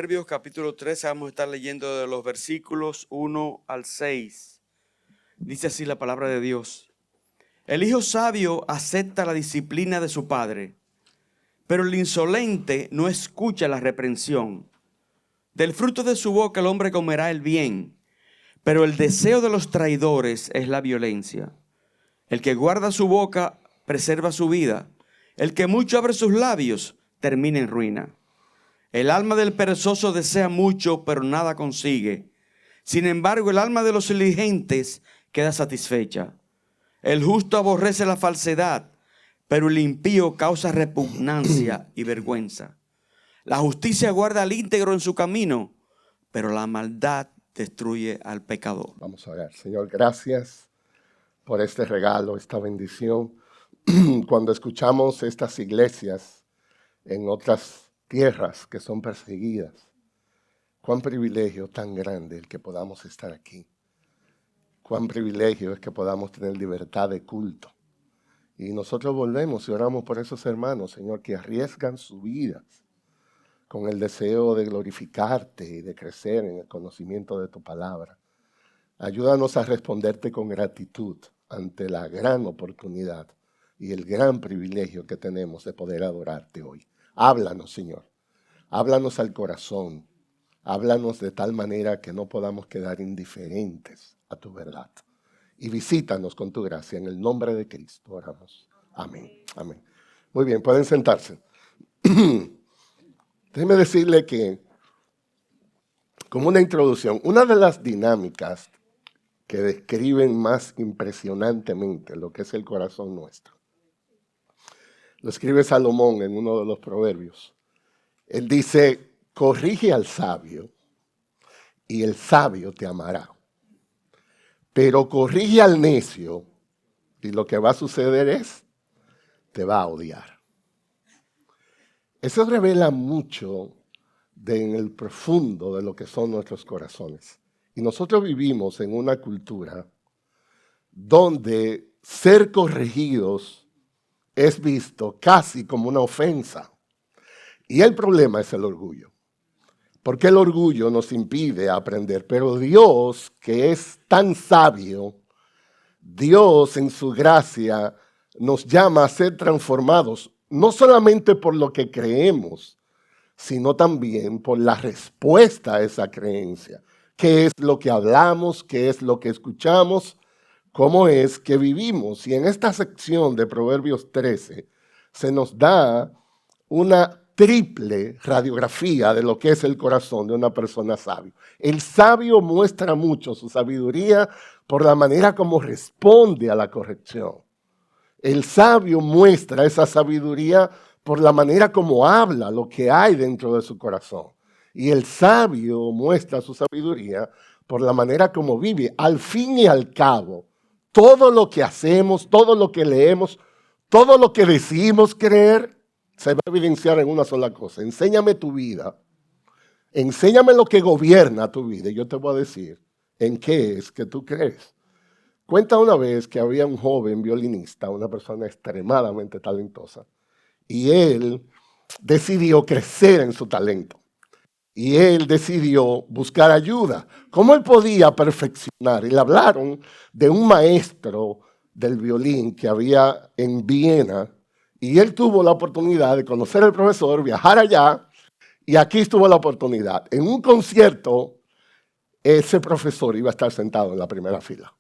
Proverbios capítulo 13, vamos a estar leyendo de los versículos 1 al 6. Dice así la palabra de Dios. El hijo sabio acepta la disciplina de su padre, pero el insolente no escucha la reprensión. Del fruto de su boca el hombre comerá el bien, pero el deseo de los traidores es la violencia. El que guarda su boca preserva su vida. El que mucho abre sus labios termina en ruina. El alma del perezoso desea mucho, pero nada consigue. Sin embargo, el alma de los diligentes queda satisfecha. El justo aborrece la falsedad, pero el impío causa repugnancia y vergüenza. La justicia guarda al íntegro en su camino, pero la maldad destruye al pecador. Vamos a orar. Señor, gracias por este regalo, esta bendición. Cuando escuchamos estas iglesias en otras tierras que son perseguidas, cuán privilegio tan grande el que podamos estar aquí. Cuán privilegio es que podamos tener libertad de culto. Y nosotros volvemos y oramos por esos hermanos, Señor, que arriesgan su vida con el deseo de glorificarte y de crecer en el conocimiento de tu palabra. Ayúdanos a responderte con gratitud ante la gran oportunidad y el gran privilegio que tenemos de poder adorarte hoy. Háblanos, Señor. Háblanos al corazón. Háblanos de tal manera que no podamos quedar indiferentes a tu verdad. Y visítanos con tu gracia. En el nombre de Cristo oramos. Amén. Amén. Muy bien, pueden sentarse. Déjeme decirle que, como una introducción, una de las dinámicas que describen más impresionantemente lo que es el corazón nuestro, lo escribe Salomón en uno de los proverbios. Él dice, corrige al sabio y el sabio te amará. Pero corrige al necio y lo que va a suceder es, te va a odiar. Eso revela mucho en el profundo de lo que son nuestros corazones. Y nosotros vivimos en una cultura donde ser corregidos es visto casi como una ofensa. Y el problema es el orgullo. Porque el orgullo nos impide aprender. Pero Dios, que es tan sabio, Dios en su gracia nos llama a ser transformados, no solamente por lo que creemos, sino también por la respuesta a esa creencia. ¿Qué es lo que hablamos? ¿Qué es lo que escuchamos? ¿Cómo es que vivimos? Y en esta sección de Proverbios 13 se nos da una triple radiografía de lo que es el corazón de una persona sabia. El sabio muestra mucho su sabiduría por la manera como responde a la corrección. El sabio muestra esa sabiduría por la manera como habla, lo que hay dentro de su corazón. Y el sabio muestra su sabiduría por la manera como vive. Al fin y al cabo, todo lo que hacemos, todo lo que leemos, todo lo que decidimos creer, se va a evidenciar en una sola cosa. Enséñame tu vida. Enséñame lo que gobierna tu vida. Y yo te voy a decir en qué es que tú crees. Cuenta una vez que había un joven violinista, una persona extremadamente talentosa, y él decidió crecer en su talento. Y él decidió buscar ayuda. ¿Cómo él podía perfeccionar? Y le hablaron de un maestro del violín que había en Viena. Y él tuvo la oportunidad de conocer al profesor, viajar allá. Y aquí estuvo la oportunidad. En un concierto, ese profesor iba a estar sentado en la primera fila,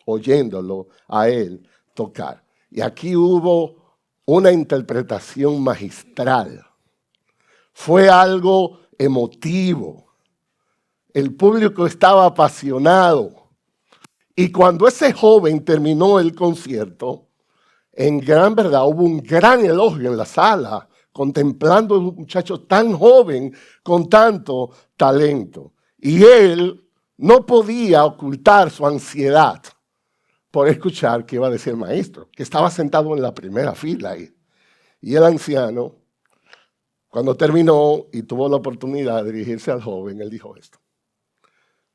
oyéndolo a él tocar. Y aquí hubo una interpretación magistral. Fue algo emotivo. El público estaba apasionado. Y cuando ese joven terminó el concierto, en gran verdad hubo un gran elogio en la sala, contemplando a un muchacho tan joven con tanto talento. Y él no podía ocultar su ansiedad por escuchar qué iba a decir el maestro, que estaba sentado en la primera fila ahí. Y el anciano, cuando terminó y tuvo la oportunidad de dirigirse al joven, él dijo esto: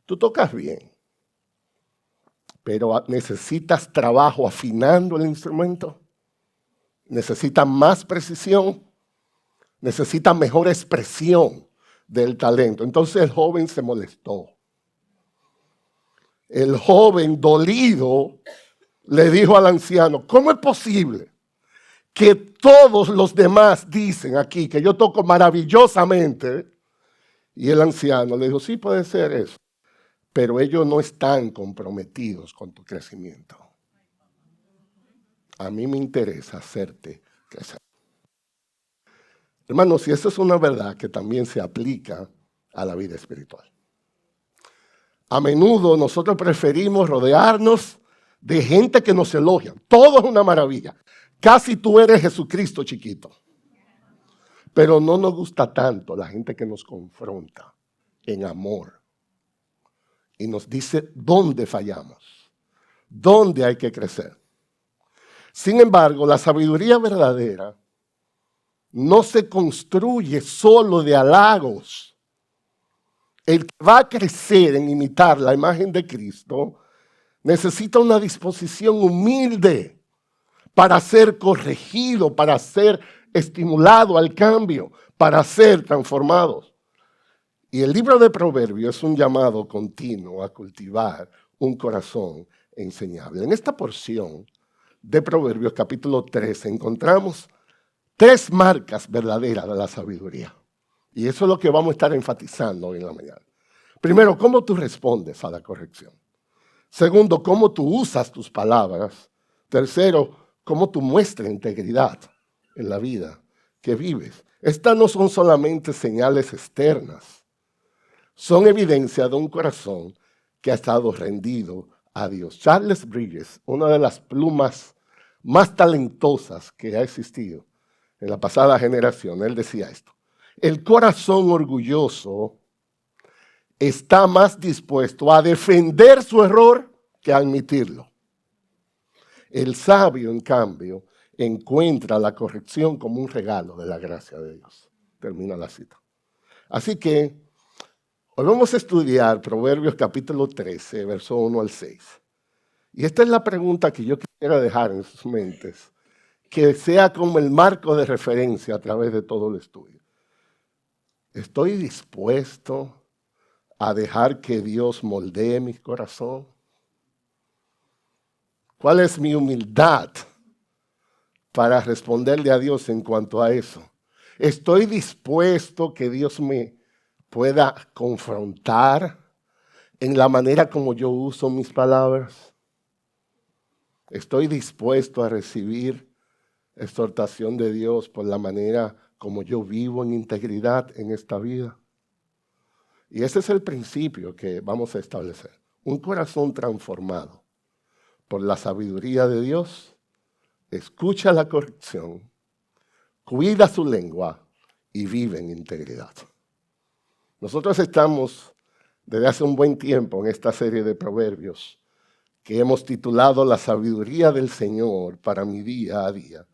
tú tocas bien, pero necesitas trabajo afinando el instrumento, necesitas más precisión, necesitas mejor expresión. del talento. Entonces el joven se molestó. El joven dolido le dijo al anciano, ¿cómo es posible que todos los demás dicen aquí que yo toco maravillosamente? Y el anciano le dijo, sí puede ser eso, pero ellos no están comprometidos con tu crecimiento. A mí me interesa hacerte crecer. Hermanos, y esa es una verdad que también se aplica a la vida espiritual. A menudo nosotros preferimos rodearnos de gente que nos elogia. Todo es una maravilla. Casi tú eres Jesucristo chiquito. Pero no nos gusta tanto la gente que nos confronta en amor y nos dice dónde fallamos, dónde hay que crecer. Sin embargo, la sabiduría verdadera no se construye solo de halagos. El que va a crecer en imitar la imagen de Cristo necesita una disposición humilde para ser corregido, para ser estimulado al cambio, para ser transformados. Y el libro de Proverbios es un llamado continuo a cultivar un corazón enseñable. En esta porción de Proverbios capítulo 13 encontramos 3 marcas verdaderas de la sabiduría. Y eso es lo que vamos a estar enfatizando hoy en la mañana. Primero, cómo tú respondes a la corrección. Segundo, cómo tú usas tus palabras. Tercero, cómo tú muestras integridad en la vida que vives. Estas no son solamente señales externas, son evidencia de un corazón que ha estado rendido a Dios. Charles Bridges, una de las plumas más talentosas que ha existido en la pasada generación, él decía esto: el corazón orgulloso está más dispuesto a defender su error que a admitirlo. El sabio, en cambio, encuentra la corrección como un regalo de la gracia de Dios. Termina la cita. Así que hoy vamos a estudiar Proverbios capítulo 13, verso 1 al 6. Y esta es la pregunta que yo quisiera dejar en sus mentes, que sea como el marco de referencia a través de todo el estudio. ¿Estoy dispuesto a dejar que Dios moldee mi corazón? ¿Cuál es mi humildad para responderle a Dios en cuanto a eso? ¿Estoy dispuesto que Dios me pueda confrontar en la manera como yo uso mis palabras? ¿Estoy dispuesto a recibir exhortación de Dios por la manera como yo vivo en integridad en esta vida? Y ese es el principio que vamos a establecer. Un corazón transformado por la sabiduría de Dios escucha la corrección, cuida su lengua y vive en integridad. Nosotros estamos desde hace un buen tiempo en esta serie de proverbios que hemos titulado La sabiduría del Señor para mi día a día.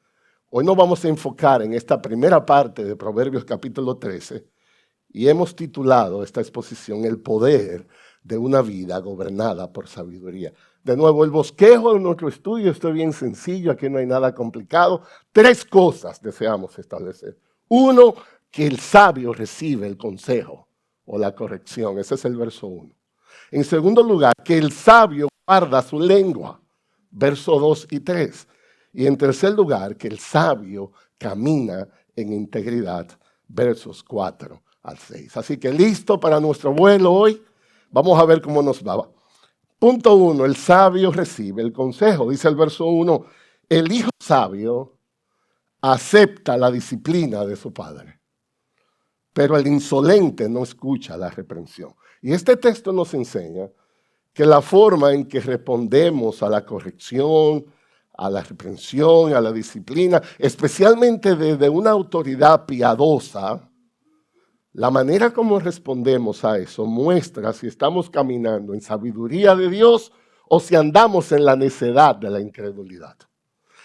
Hoy nos vamos a enfocar en esta primera parte de Proverbios capítulo 13 y hemos titulado esta exposición El poder de una vida gobernada por sabiduría. De nuevo, el bosquejo de nuestro estudio está bien sencillo, aquí no hay nada complicado. 3 cosas deseamos establecer. 1, que el sabio recibe el consejo o la corrección. Ese es el verso 1. En segundo lugar, que el sabio guarda su lengua. Verso 2 y 3. Y en tercer lugar, que el sabio camina en integridad. Versos 4 al 6. Así que listo para nuestro vuelo hoy. Vamos a ver cómo nos va. Punto 1, el sabio recibe el consejo. Dice el verso 1, el hijo sabio acepta la disciplina de su padre, pero el insolente no escucha la reprensión. Y este texto nos enseña que la forma en que respondemos a la corrección, a la reprensión, a la disciplina, especialmente desde una autoridad piadosa, la manera como respondemos a eso muestra si estamos caminando en sabiduría de Dios o si andamos en la necedad de la incredulidad.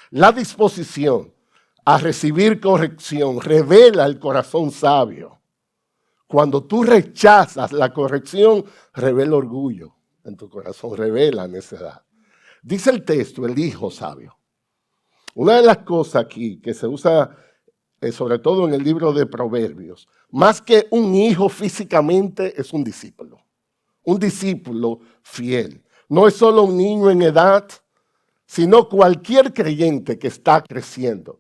La disposición a recibir corrección revela el corazón sabio. Cuando tú rechazas la corrección, revela orgullo en tu corazón, revela necedad. Dice el texto, el hijo sabio. Una de las cosas aquí que se usa, sobre todo en el libro de Proverbios, más que un hijo físicamente, es un discípulo fiel. No es solo un niño en edad, sino cualquier creyente que está creciendo,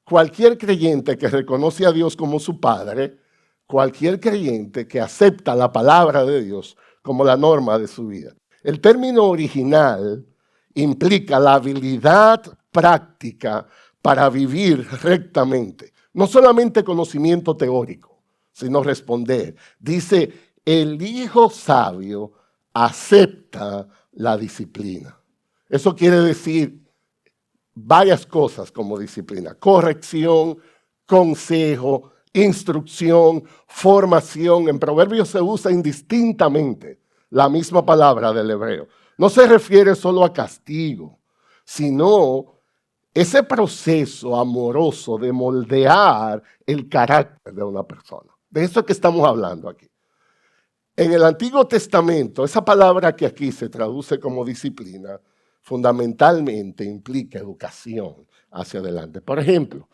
cualquier creyente que reconoce a Dios como su Padre, cualquier creyente que acepta la palabra de Dios como la norma de su vida. El término original implica la habilidad práctica para vivir rectamente. No solamente conocimiento teórico, sino responder. Dice, el hijo sabio acepta la disciplina. Eso quiere decir varias cosas como disciplina. Corrección, consejo, instrucción, formación. En Proverbios se usa indistintamente la misma palabra del hebreo. No se refiere solo a castigo, sino ese proceso amoroso de moldear el carácter de una persona. De eso es que estamos hablando aquí. En el Antiguo Testamento, esa palabra que aquí se traduce como disciplina, fundamentalmente implica educación hacia adelante. Por ejemplo,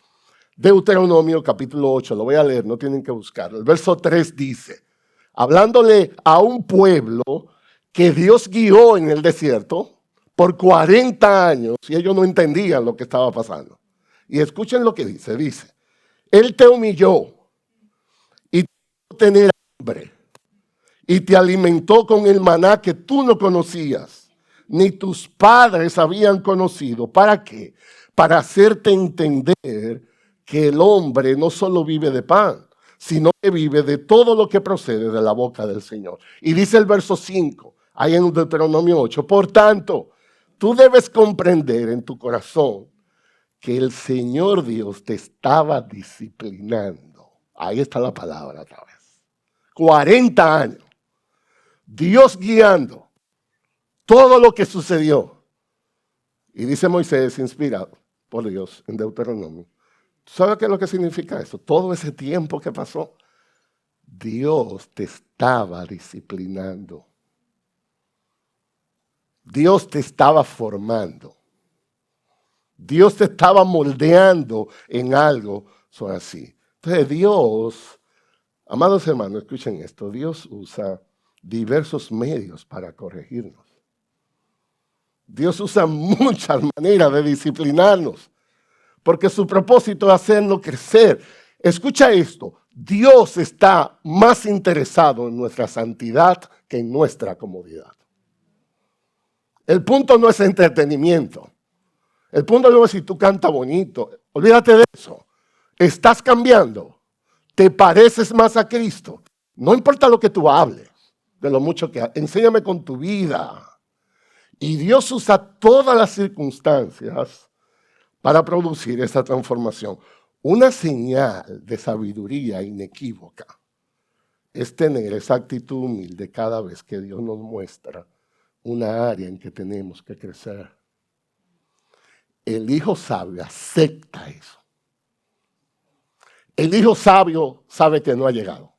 Deuteronomio capítulo 8, lo voy a leer, no tienen que buscarlo. El verso 3 dice, hablándole a un pueblo que Dios guió en el desierto por 40 años y ellos no entendían lo que estaba pasando. Y escuchen lo que dice, Él te humilló y te hizo tener hambre y te alimentó con el maná que tú no conocías, ni tus padres habían conocido. ¿Para qué? Para hacerte entender que el hombre no solo vive de pan, sino que vive de todo lo que procede de la boca del Señor. Y dice el verso 5, ahí en Deuteronomio 8, por tanto, tú debes comprender en tu corazón que el Señor Dios te estaba disciplinando. Ahí está la palabra otra vez. 40 años. Dios guiando todo lo que sucedió. Y dice Moisés, inspirado por Dios en Deuteronomio. ¿Sabes qué es lo que significa eso? Todo ese tiempo que pasó, Dios te estaba disciplinando. Dios te estaba formando. Dios te estaba moldeando en algo. Son así. Entonces Dios, amados hermanos, escuchen esto. Dios usa diversos medios para corregirnos. Dios usa muchas maneras de disciplinarnos, porque su propósito es hacernos crecer. Escucha esto, Dios está más interesado en nuestra santidad que en nuestra comodidad. El punto no es entretenimiento. El punto no es si tú cantas bonito. Olvídate de eso. Estás cambiando. Te pareces más a Cristo. No importa lo que tú hables, de lo mucho que enséñame con tu vida. Y Dios usa todas las circunstancias para producir esa transformación. Una señal de sabiduría inequívoca es tener esa actitud humilde cada vez que Dios nos muestra una área en que tenemos que crecer. El hijo sabio acepta eso. El hijo sabio sabe que no ha llegado.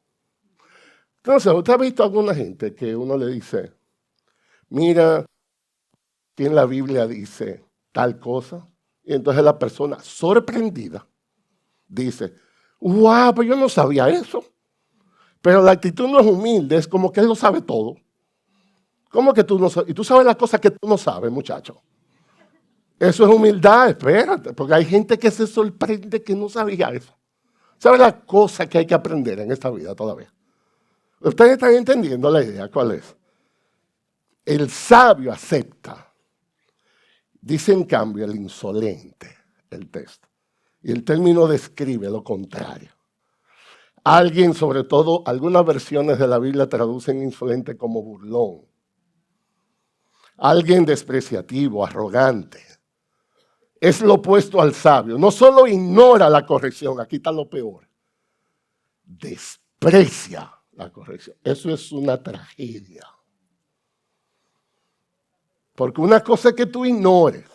Entonces, ¿usted ha visto a alguna gente que uno le dice, mira, que en la Biblia dice tal cosa? Y entonces la persona sorprendida dice, wow, pues yo no sabía eso. Pero la actitud no es humilde, es como que él lo sabe todo. ¿Cómo que tú no sabes? Y tú sabes las cosas que tú no sabes, muchacho. Eso es humildad, espérate, porque hay gente que se sorprende que no sabía eso. ¿Sabes la cosa que hay que aprender en esta vida todavía? Ustedes están entendiendo la idea, ¿cuál es? El sabio acepta. Dice en cambio el insolente, el texto. Y el término describe lo contrario. Alguien, sobre todo, algunas versiones de la Biblia traducen insolente como burlón. Alguien despreciativo, arrogante. Es lo opuesto al sabio. No solo ignora la corrección, aquí está lo peor. Desprecia la corrección. Eso es una tragedia. Porque una cosa es que tú ignores,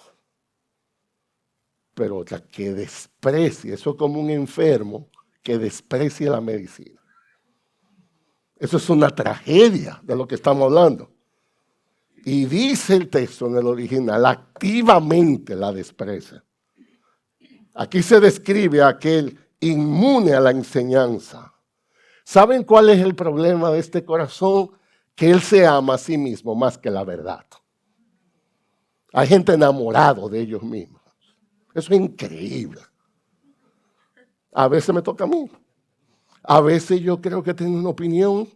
pero otra que desprecie. Eso es como un enfermo que desprecia la medicina. Eso es una tragedia de lo que estamos hablando. Y dice el texto en el original, activamente la desprecia. Aquí se describe a aquel inmune a la enseñanza, ¿Saben cuál es el problema de este corazón? Que él se ama a sí mismo más que la verdad. Hay gente enamorada de ellos mismos. Eso es increíble. A veces me toca a mí. A veces yo creo que tengo una opinión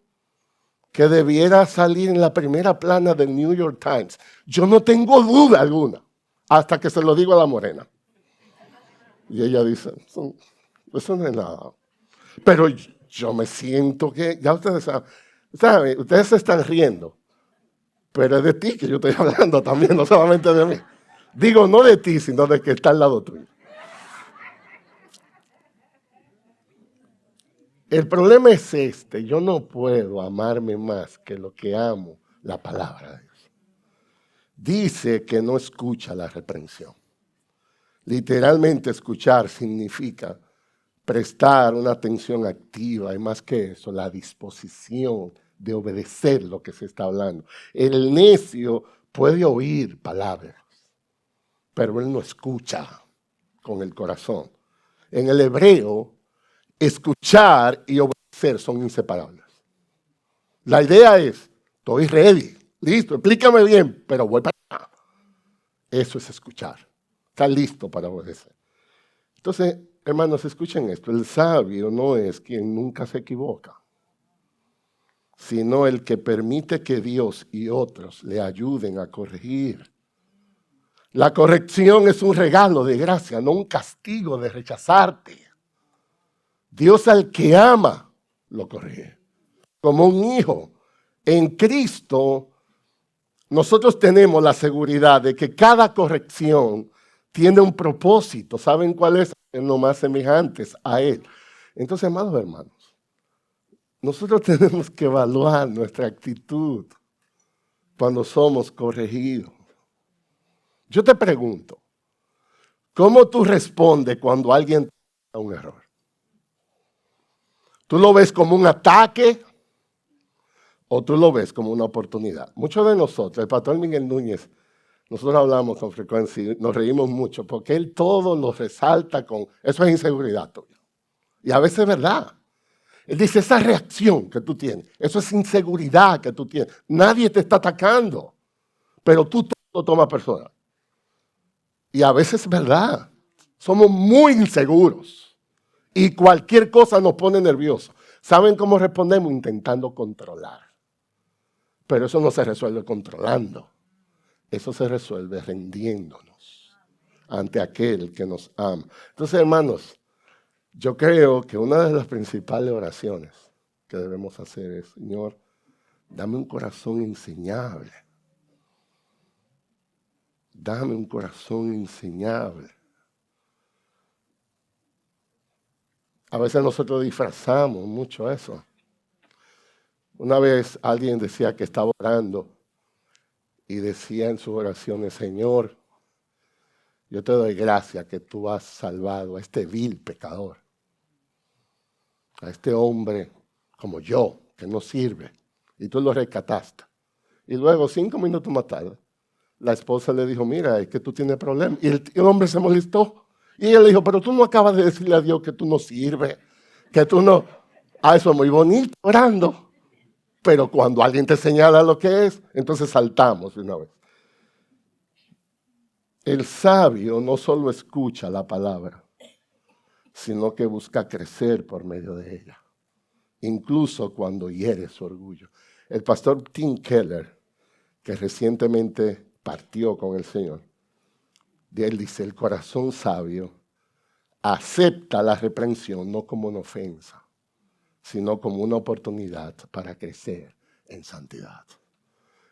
que debiera salir en la primera plana del New York Times. Yo no tengo duda alguna, hasta que se lo digo a la morena. Y ella dice, eso no es nada. Pero yo me siento que, ya ustedes saben, ustedes se están riendo, pero es de ti que yo estoy hablando también, no solamente de mí. Digo, no de ti, sino de que está al lado tuyo. El problema es este, yo no puedo amarme más que lo que amo la palabra de Dios. Dice que no escucha la reprensión. Literalmente escuchar significa prestar una atención activa y más que eso, la disposición de obedecer lo que se está hablando. El necio puede oír palabras, pero él no escucha con el corazón. En el hebreo, escuchar y obedecer son inseparables. La idea es, estoy ready, listo, explícame bien, pero voy para allá. Eso es escuchar. Está listo para obedecer. Entonces, hermanos, escuchen esto. El sabio no es quien nunca se equivoca, sino el que permite que Dios y otros le ayuden a corregir. La corrección es un regalo de gracia, no un castigo de rechazarte. Dios al que ama, lo corrige. Como un hijo. En Cristo, nosotros tenemos la seguridad de que cada corrección tiene un propósito. ¿Saben cuál es? No más semejantes a Él. Entonces, amados hermanos, nosotros tenemos que evaluar nuestra actitud cuando somos corregidos. Yo te pregunto, ¿cómo tú respondes cuando alguien te da un error? ¿Tú lo ves como un ataque o tú lo ves como una oportunidad? Muchos de nosotros, el pastor Miguel Núñez, nosotros hablamos con frecuencia y nos reímos mucho porque él todo lo resalta con, eso es inseguridad tuya. Y a veces es verdad. Él dice, esa reacción que tú tienes, eso es inseguridad que tú tienes. Nadie te está atacando, pero tú todo lo tomas personal. Y a veces es verdad. Somos muy inseguros. Y cualquier cosa nos pone nerviosos. ¿Saben cómo respondemos? Intentando controlar. Pero eso no se resuelve controlando. Eso se resuelve rindiéndonos ante aquel que nos ama. Entonces, hermanos, yo creo que una de las principales oraciones que debemos hacer es, Señor, dame un corazón enseñable. Dame un corazón enseñable. A veces nosotros disfrazamos mucho eso. Una vez alguien decía que estaba orando y decía en sus oraciones, Señor, yo te doy gracias que tú has salvado a este vil pecador, a este hombre como yo, que no sirve, y tú lo rescataste. Y luego, 5 minutos más tarde, la esposa le dijo, mira, es que tú tienes problemas. Y el hombre se molestó. Y ella le dijo, pero tú no acabas de decirle a Dios que tú no sirves, que tú no... Ah, eso es muy bonito, orando. Pero cuando alguien te señala lo que es, entonces saltamos de una vez. El sabio no solo escucha la palabra, sino que busca crecer por medio de ella, incluso cuando hiere su orgullo. El pastor Tim Keller, que recientemente partió con el Señor, de él dice, el corazón sabio acepta la reprensión no como una ofensa, sino como una oportunidad para crecer en santidad.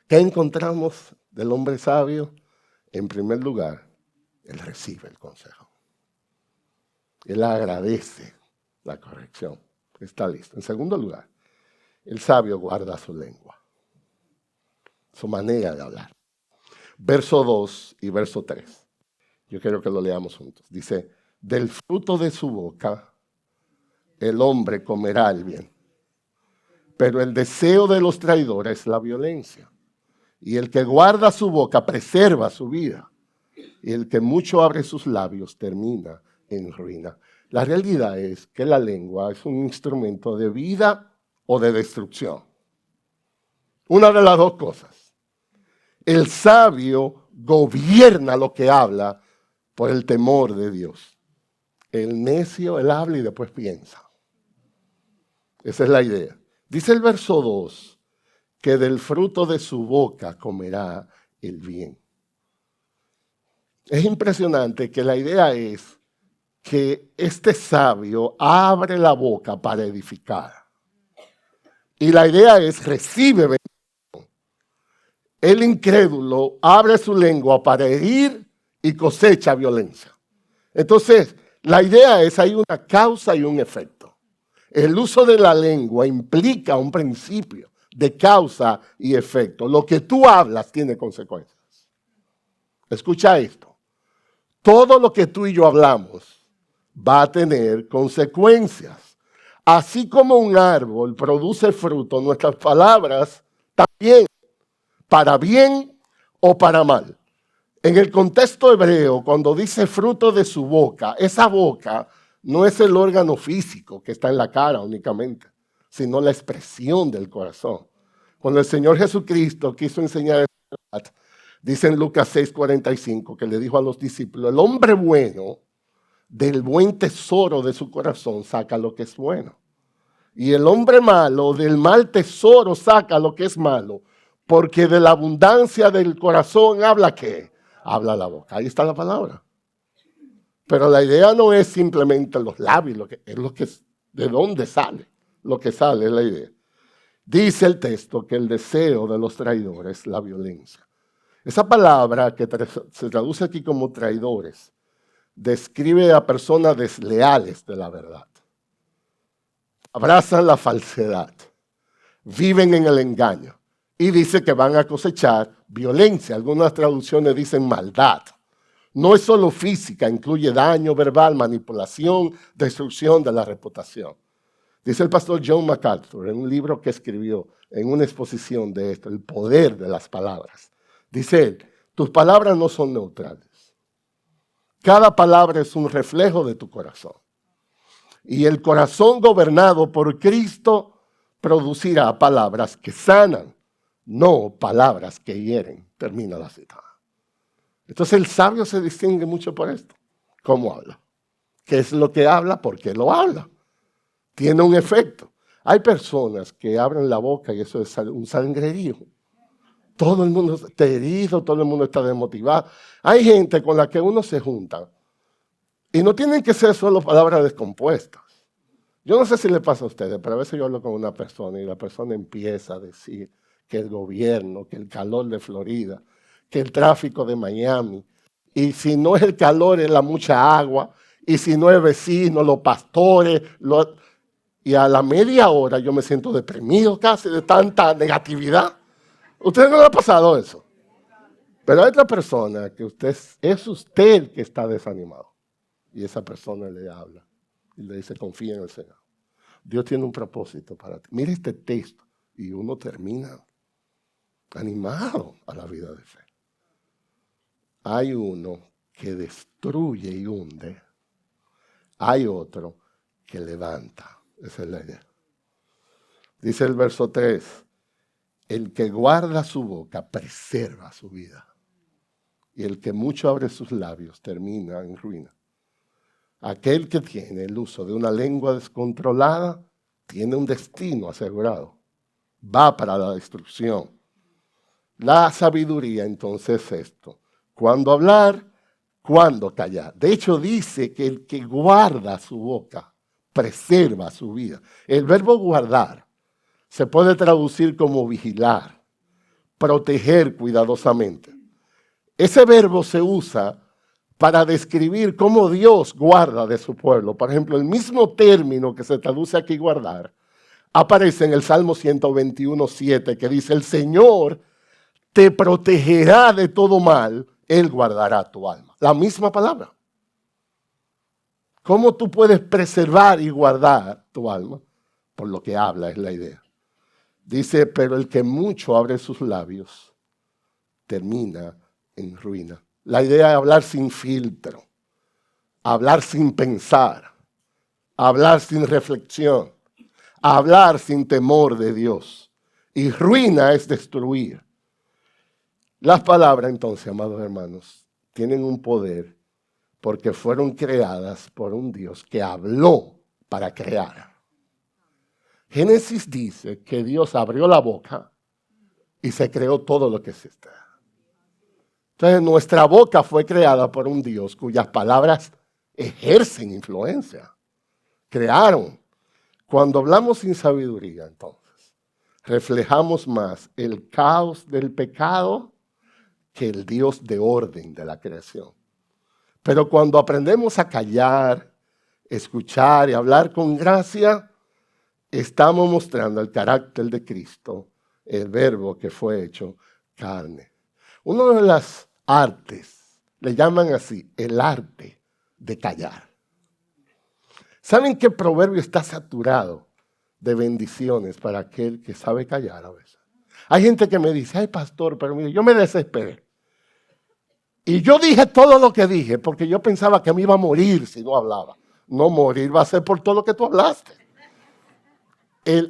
¿Qué encontramos del hombre sabio? En primer lugar, él recibe el consejo. Él agradece la corrección. Está listo. En segundo lugar, el sabio guarda su lengua, su manera de hablar. Verso 2 y verso 3. Yo quiero que lo leamos juntos. Dice, del fruto de su boca el hombre comerá el bien, pero el deseo de los traidores es la violencia. Y el que guarda su boca preserva su vida, y el que mucho abre sus labios termina en ruina. La realidad es que la lengua es un instrumento de vida o de destrucción. Una de las dos cosas. El sabio gobierna lo que habla por el temor de Dios. El necio, él habla y después piensa. Esa es la idea. Dice el verso 2, que del fruto de su boca comerá el bien. Es impresionante que la idea es que este sabio abre la boca para edificar. Y la idea es recibe bendición. El incrédulo abre su lengua para herir y cosecha violencia. Entonces, la idea es hay una causa y un efecto. El uso de la lengua implica un principio de causa y efecto. Lo que tú hablas tiene consecuencias. Escucha esto. Todo lo que tú y yo hablamos va a tener consecuencias. Así como un árbol produce fruto, nuestras palabras también, para bien o para mal. En el contexto hebreo, cuando dice fruto de su boca, esa boca no es el órgano físico que está en la cara únicamente, sino la expresión del corazón. Cuando el Señor Jesucristo quiso enseñar esa verdad, dice en Lucas 6:45 que le dijo a los discípulos, el hombre bueno del buen tesoro de su corazón saca lo que es bueno. Y el hombre malo del mal tesoro saca lo que es malo, porque de la abundancia del corazón habla ¿qué? Habla la boca. Ahí está la palabra. Pero la idea no es simplemente los labios, de dónde sale. Lo que sale es la idea. Dice el texto que el deseo de los traidores es la violencia. Esa palabra que se traduce aquí como traidores describe a personas desleales de la verdad. Abrazan la falsedad, viven en el engaño y dice que van a cosechar violencia. Algunas traducciones dicen maldad. No es solo física, incluye daño verbal, manipulación, destrucción de la reputación. Dice el pastor John MacArthur en un libro que escribió en una exposición de esto, el poder de las palabras. Dice él, tus palabras no son neutrales. Cada palabra es un reflejo de tu corazón. Y el corazón gobernado por Cristo producirá palabras que sanan, no palabras que hieren. Termina la cita. Entonces el sabio se distingue mucho por esto. ¿Cómo habla? ¿Qué es lo que habla? ¿Por qué lo habla? Tiene un efecto. Hay personas que abren la boca y eso es un sangrerío. Todo el mundo está herido, todo el mundo está desmotivado. Hay gente con la que uno se junta y no tienen que ser solo palabras descompuestas. Yo no sé si le pasa a ustedes, pero a veces yo hablo con una persona y la persona empieza a decir que el gobierno, que el calor de Florida, que el tráfico de Miami, y si no es el calor es la mucha agua, y si no es vecino, los pastores, y a la media hora yo me siento deprimido casi de tanta negatividad. ¿A ustedes no le ha pasado eso? Pero hay otra persona que es usted que está desanimado. Y esa persona le habla y le dice, confía en el Señor. Dios tiene un propósito para ti. Mira este texto. Y uno termina animado a la vida de fe. Hay uno que destruye y hunde. Hay otro que levanta. Esa es la idea. Dice el verso 3. El que guarda su boca preserva su vida. Y el que mucho abre sus labios termina en ruina. Aquel que tiene el uso de una lengua descontrolada tiene un destino asegurado. Va para la destrucción. La sabiduría entonces es esto. ¿Cuándo hablar? ¿Cuándo callar? De hecho dice que el que guarda su boca preserva su vida. El verbo guardar se puede traducir como vigilar, proteger cuidadosamente. Ese verbo se usa para describir cómo Dios guarda de su pueblo. Por ejemplo, el mismo término que se traduce aquí guardar aparece en el Salmo 121:7 que dice, el Señor te protegerá de todo mal, Él guardará tu alma. La misma palabra. ¿Cómo tú puedes preservar y guardar tu alma? Por lo que habla es la idea. Dice, pero el que mucho abre sus labios termina en ruina. La idea es hablar sin filtro, hablar sin pensar, hablar sin reflexión, hablar sin temor de Dios. Y ruina es destruir. Las palabras, entonces, amados hermanos, tienen un poder porque fueron creadas por un Dios que habló para crear. Génesis dice que Dios abrió la boca y se creó todo lo que existe. Entonces, nuestra boca fue creada por un Dios cuyas palabras ejercen influencia. Crearon. Cuando hablamos sin sabiduría, entonces, reflejamos más el caos del pecado que el Dios de orden de la creación. Pero cuando aprendemos a callar, escuchar y hablar con gracia, estamos mostrando el carácter de Cristo, el verbo que fue hecho carne. Una de las artes, le llaman así, el arte de callar. ¿Saben qué proverbio está saturado de bendiciones para aquel que sabe callar a veces? Hay gente que me dice, ay pastor, pero mire, yo me desesperé. Y yo dije todo lo que dije porque yo pensaba que me iba a morir si no hablaba. No, morir va a ser por todo lo que tú hablaste.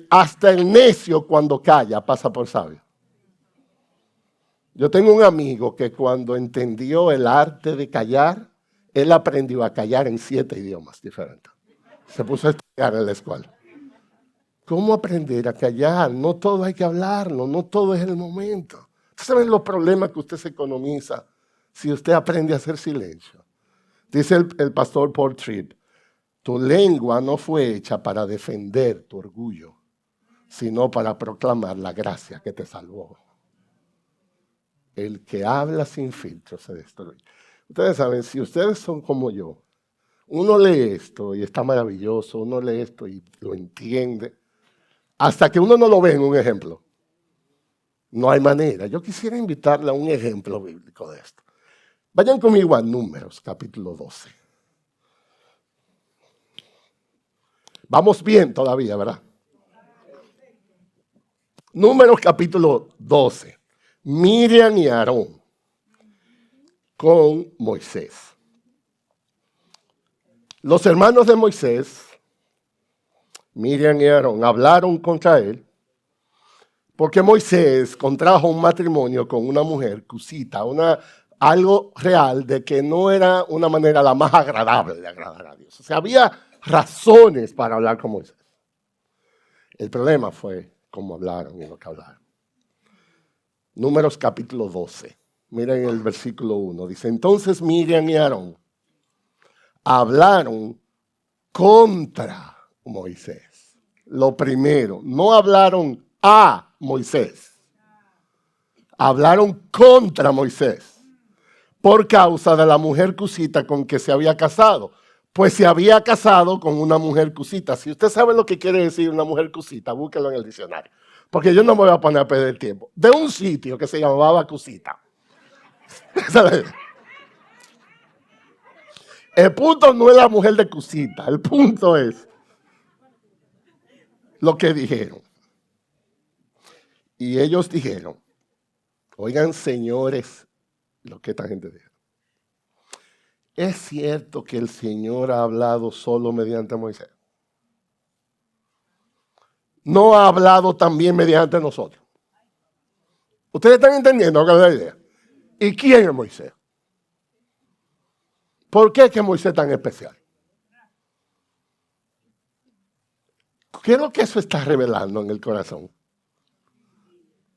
Hasta el necio cuando calla pasa por sabio. Yo tengo un amigo que cuando entendió el arte de callar, él aprendió a callar en 7 idiomas diferentes. Se puso a estudiar en la escuela. ¿Cómo aprender a callar? No todo hay que hablarlo, no todo es el momento. ¿Ustedes saben los problemas que usted se economiza si usted aprende a hacer silencio? Dice el pastor Paul Tripp, tu lengua no fue hecha para defender tu orgullo, sino para proclamar la gracia que te salvó. El que habla sin filtro se destruye. Ustedes saben, si ustedes son como yo, uno lee esto y está maravilloso, uno lee esto y lo entiende, hasta que uno no lo ve en un ejemplo. No hay manera. Yo quisiera invitarle a un ejemplo bíblico de esto. Vayan conmigo a Números, capítulo 12. Vamos bien todavía, ¿verdad? Números, capítulo 12. Miriam y Aarón con Moisés. Los hermanos de Moisés, Miriam y Aarón, hablaron contra él porque Moisés contrajo un matrimonio con una mujer cusita, algo real de que no era una manera la más agradable de agradar a Dios. O sea, había razones para hablar con Moisés. El problema fue cómo hablaron y lo que hablaron. Números capítulo 12. Miren el versículo 1. Dice, entonces Miriam y Aarón hablaron contra Moisés. Lo primero, no hablaron a Moisés. Hablaron contra Moisés por causa de la mujer cusita con que se había casado. Pues se había casado con una mujer cusita. Si usted sabe lo que quiere decir una mujer cusita, búsquelo en el diccionario. Porque yo no me voy a poner a perder tiempo. De un sitio que se llamaba Cusita. El punto no es la mujer de Cusita. El punto es lo que dijeron. Y ellos dijeron, oigan señores, lo que esta gente dijo. ¿Es cierto que el Señor ha hablado solo mediante Moisés? ¿No ha hablado también mediante nosotros? ¿Ustedes están entendiendo la idea? ¿Y quién es Moisés? ¿Por qué es que Moisés es tan especial? ¿Qué es lo que eso está revelando en el corazón?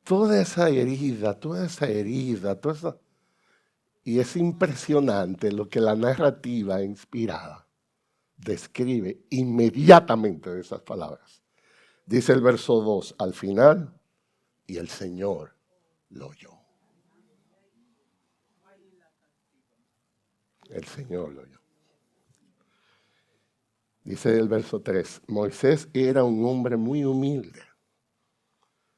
Toda esa herida. Y es impresionante lo que la narrativa inspirada describe inmediatamente de esas palabras. Dice el verso 2 al final, y el Señor lo oyó. El Señor lo oyó. Dice el verso 3, Moisés era un hombre muy humilde,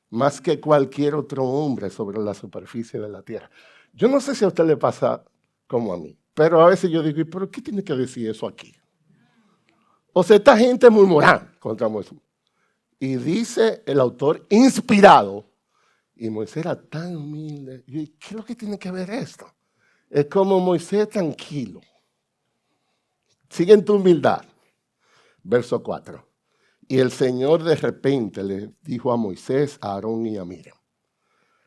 más que cualquier otro hombre sobre la superficie de la tierra. Yo no sé si a usted le pasa como a mí, pero a veces yo digo, ¿y por qué tiene que decir eso aquí? O sea, esta gente murmurando contra Moisés. Y dice el autor, inspirado, y Moisés era tan humilde. ¿Y qué es lo que tiene que ver esto? Es como Moisés tranquilo. Sigue en tu humildad. Verso 4. Y el Señor de repente le dijo a Moisés, a Aarón y a Miriam: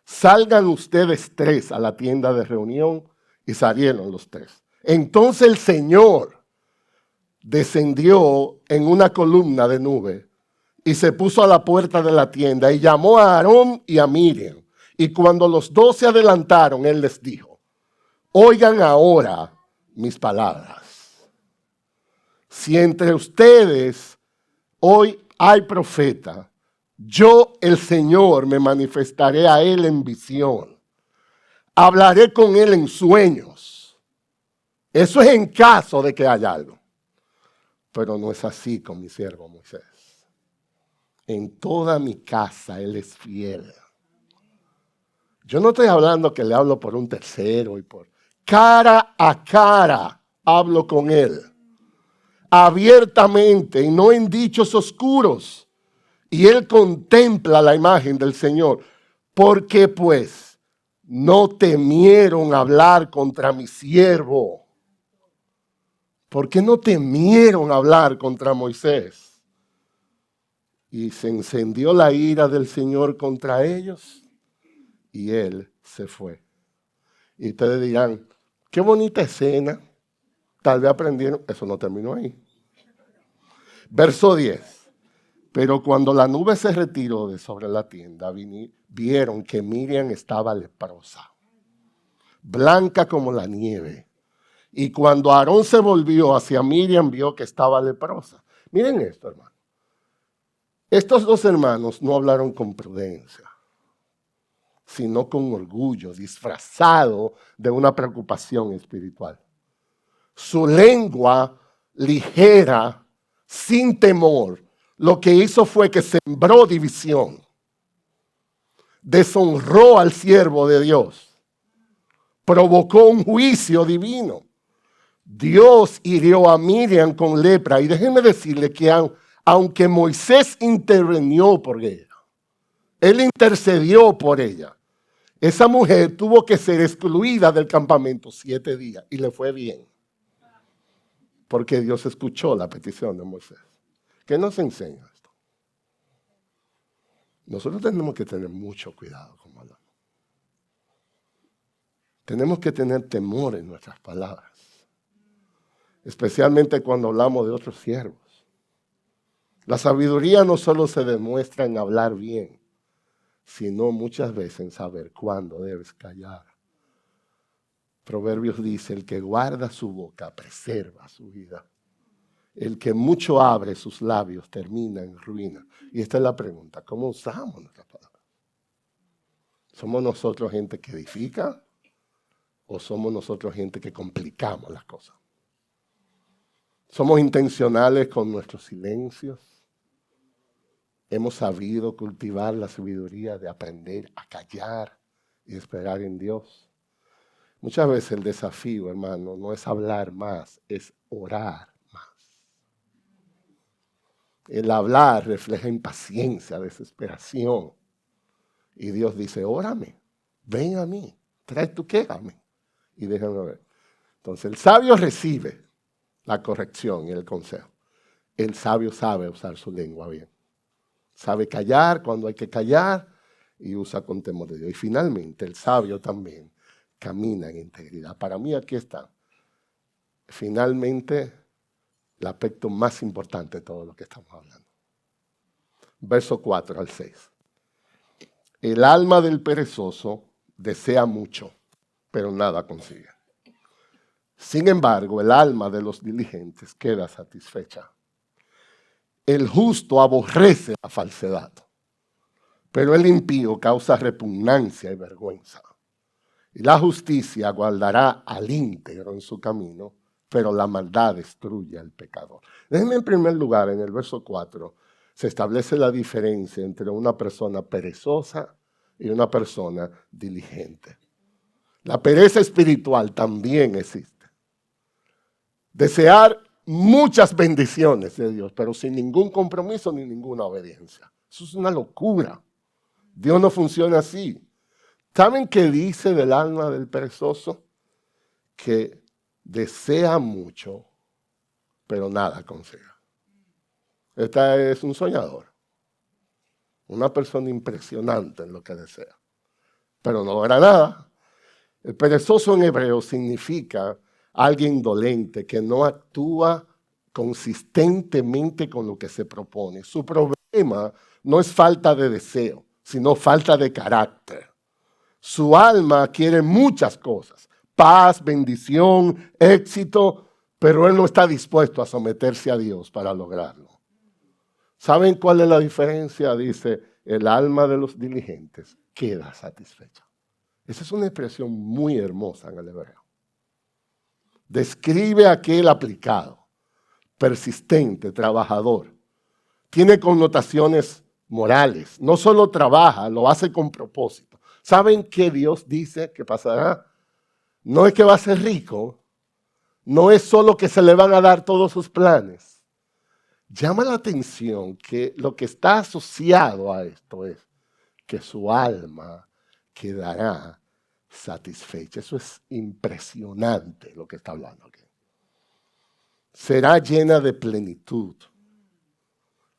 salgan ustedes tres a la tienda de reunión. Y salieron los tres. Entonces el Señor descendió en una columna de nube y se puso a la puerta de la tienda y llamó a Aarón y a Miriam. Y cuando los dos se adelantaron, él les dijo: oigan ahora mis palabras. Si entre ustedes hoy hay profeta, yo, el Señor, me manifestaré a él en visión. Hablaré con él en sueños. Eso es en caso de que haya algo. Pero no es así con mi siervo Moisés. En toda mi casa él es fiel. Yo no estoy hablando que le hablo por un tercero y por cara a cara hablo con él. Abiertamente y no en dichos oscuros. Y él contempla la imagen del Señor. Porque pues no temieron hablar contra mi siervo. ¿Por qué no temieron hablar contra Moisés? Y se encendió la ira del Señor contra ellos y él se fue. Y ustedes dirán: qué bonita escena. Tal vez aprendieron. Eso no terminó ahí. Verso 10. Pero cuando la nube se retiró de sobre la tienda, vieron que Miriam estaba leprosa, blanca como la nieve. Y cuando Aarón se volvió hacia Miriam, vio que estaba leprosa. Miren esto, hermano. Estos dos hermanos no hablaron con prudencia, sino con orgullo, disfrazado de una preocupación espiritual. Su lengua ligera, sin temor, lo que hizo fue que sembró división. Deshonró al siervo de Dios. Provocó un juicio divino. Dios hirió a Miriam con lepra. Y déjenme decirle que aunque Moisés intervenió por ella, él intercedió por ella, esa mujer tuvo que ser excluida del campamento 7 días y le fue bien. Porque Dios escuchó la petición de Moisés. ¿Qué nos enseña esto? Nosotros tenemos que tener mucho cuidado como hablamos. Tenemos que tener temor en nuestras palabras. Especialmente cuando hablamos de otros siervos. La sabiduría no solo se demuestra en hablar bien, sino muchas veces en saber cuándo debes callar. Proverbios dice: el que guarda su boca preserva su vida. El que mucho abre sus labios termina en ruina. Y esta es la pregunta: ¿cómo usamos nuestras palabras? ¿Somos nosotros gente que edifica o somos nosotros gente que complicamos las cosas? ¿Somos intencionales con nuestros silencios? ¿Hemos sabido cultivar la sabiduría de aprender a callar y esperar en Dios? Muchas veces el desafío, hermano, no es hablar más, es orar más. El hablar refleja impaciencia, desesperación. Y Dios dice: órame, ven a mí, trae tu queja a mí y déjame ver. Entonces el sabio recibe la corrección y el consejo. El sabio sabe usar su lengua bien. Sabe callar cuando hay que callar y usa con temor de Dios. Y finalmente el sabio también camina en integridad. Para mí aquí está. Finalmente el aspecto más importante de todo lo que estamos hablando. Verso 4 al 6. El alma del perezoso desea mucho, pero nada consigue. Sin embargo, el alma de los diligentes queda satisfecha. El justo aborrece la falsedad, pero el impío causa repugnancia y vergüenza. Y la justicia guardará al íntegro en su camino, pero la maldad destruye al pecador. Déjenme en primer lugar, en el verso 4, se establece la diferencia entre una persona perezosa y una persona diligente. La pereza espiritual también existe. Desear muchas bendiciones de Dios, pero sin ningún compromiso ni ninguna obediencia. Eso es una locura. Dios no funciona así. ¿Saben qué dice del alma del perezoso? Que desea mucho, pero nada consigue. Esta es un soñador. Una persona impresionante en lo que desea. Pero no logra nada. El perezoso en hebreo significa alguien indolente que no actúa consistentemente con lo que se propone. Su problema no es falta de deseo, sino falta de carácter. Su alma quiere muchas cosas, paz, bendición, éxito, pero él no está dispuesto a someterse a Dios para lograrlo. ¿Saben cuál es la diferencia? Dice, el alma de los diligentes queda satisfecha. Esa es una expresión muy hermosa en el hebreo. Describe a aquel aplicado, persistente, trabajador. Tiene connotaciones morales. No solo trabaja, lo hace con propósito. ¿Saben qué Dios dice que pasará? No es que va a ser rico, no es solo que se le van a dar todos sus planes. Llama la atención que lo que está asociado a esto es que su alma quedará satisfecha. Eso es impresionante lo que está hablando aquí. Será llena de plenitud,